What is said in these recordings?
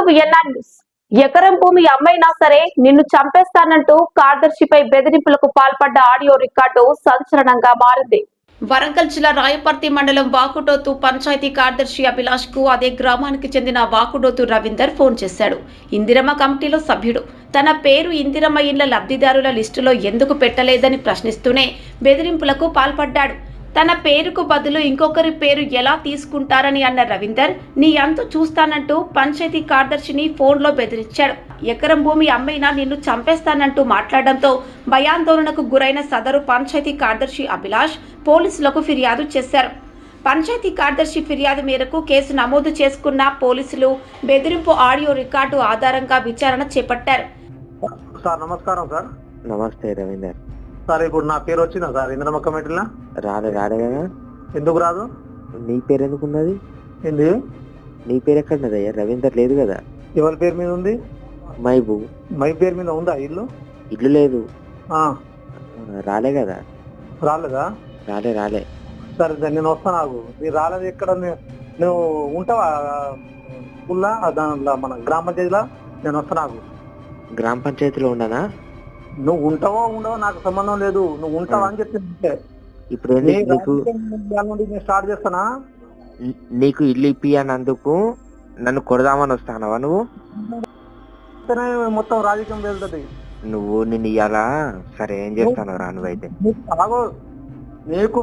VNR news. ఎకరం భూమి అమ్మైనా సరే నిన్ను చంపేస్తానంటూ కార్యదర్శిపై బెదిరింపులకు పాల్పడ్డ ఆడియో రికార్డు సంచలనంగా మారింది. వరంగల్ జిల్లా రాయపర్తి మండలం వాకుడోతు పంచాయతీ కార్యదర్శి అభిలాష్ కు అదే గ్రామానికి చెందిన వాకుడోతు రవీందర్ ఫోన్ చేశాడు. ఇందిరమ్మ కమిటీలో సభ్యుడు. తన పేరు ఇందిరమ్మ ఇళ్ల లబ్ధిదారుల లిస్టులో ఎందుకు పెట్టలేదని ప్రశ్నిస్తూనే బెదిరింపులకు పాల్పడ్డాడు. తన పేరుకు బదులు ఇంకొకరి పేరు ఎలా తీసుకుంటారని అన్న రవీందర్ నీ అంతు చూస్తానంటూ పంచాయతీ కార్యదర్శిని ఫోన్లో బెదిరించాడు. ఎకరం భూమి అమ్మైనా నిన్ను చంపేస్తానంటూ మాట్లాడడంతో భయాందోళనకు గురైన సదరు పంచాయతీ కార్యదర్శి అభిలాష్ పోలీసులకు ఫిర్యాదు చేశారు. పంచాయతీ కార్యదర్శి ఫిర్యాదు మేరకు కేసు నమోదు చేసుకున్న పోలీసులు బెదిరింపు ఆడియో రికార్డు ఆధారంగా విచారణ చేపట్టారు. సార్ నమస్కారం సార్. నమస్తే రవీందర్ సార్ ఇప్పుడు నా పేరు వచ్చిందా సార్ ఇంద్రమ్మ కమిటీలో? రాలే కదా. ఎందుకు రాదు? నీ పేరు ఎందుకు ఉన్నది? ఏంది నీ పేరు ఎక్కడున్నదయ్యా? రవీందర్ లేదు కదా. ఎవరి పేరు మీద ఉంది? మైబు. మై పేరు మీద ఉందా ఇల్లు? ఇల్లు లేదు. ఆ, రాలే కదా. రాలేదా? రాలే. సరే నేను వస్తాను. నాకు మీరు రాలేదు ఎక్కడ? నువ్వు ఉంటావా స్కూల్లా దాంట్లో మన గ్రామ పంచాయతీలో? నేను వస్తాను. నాకు గ్రామ పంచాయతీలో ఉండనా? నువ్వు ఉంటావో ఉండవో నాకు సంబంధం లేదు. నువ్వు ఉంటావా అని చెప్పి ఇప్పుడు స్టార్ట్ చేస్తానా? నీకు ఇల్లు ఇప్పియనందుకు నన్ను కొడదామని వస్తానవా నువ్వు? మొత్తం రాజకీయం వెళ్తుంది. నువ్వు నిన్ను ఇయ్యాలా? సరే ఏం చేస్తాను రా నువ్వైతే. నీకు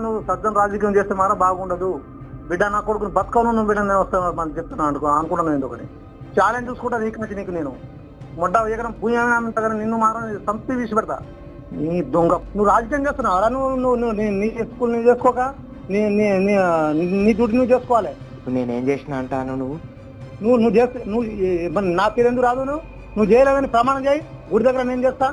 నువ్వు సజ్జన రాజకీయం చేస్తే మాత్రం బాగుండదు బిడ్డ. నా కొడుకుని బతకను నువ్వు బిడ్డ నేను వస్తాను మనం చెప్తున్నాను అనుకున్నాను. ఎందుకని ఛాలెంజ్ చూసుకుంటా నీకు నేను మొట్ట ఎకరం పూజ నిన్ను మాత్రం సంపి తీసి పెడతా. నీ దొంగ నువ్వు రాజకీయం చేస్తున్నావు. నువ్వు నీ స్కూల్ నువ్వు చేసుకోక నీ డ్యూటీ నువ్వు చేసుకోవాలి. నేనేం చేసిన అంటాను? నువ్వు చేస్తే నువ్వు నా పేరు ఎందుకు రాదు? నువ్వు చేయలేదని ప్రమాణం చేయి. గుడి దగ్గర నేను చేస్తా.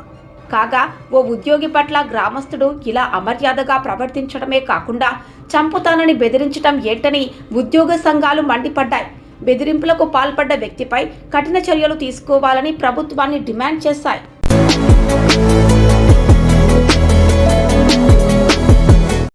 కాగా ఓ ఉద్యోగి పట్ల గ్రామస్తుడు ఇలా అమర్యాదగా ప్రవర్తించడమే కాకుండా చంపుతానని బెదిరించడం ఏంటని ఉద్యోగ సంఘాలు మండిపడ్డాయి. బెదిరింపులకు పాల్పడ్డ వ్యక్తిపై కఠిన చర్యలు తీసుకోవాలని ప్రభుత్వాన్ని డిమాండ్ చేశాయి.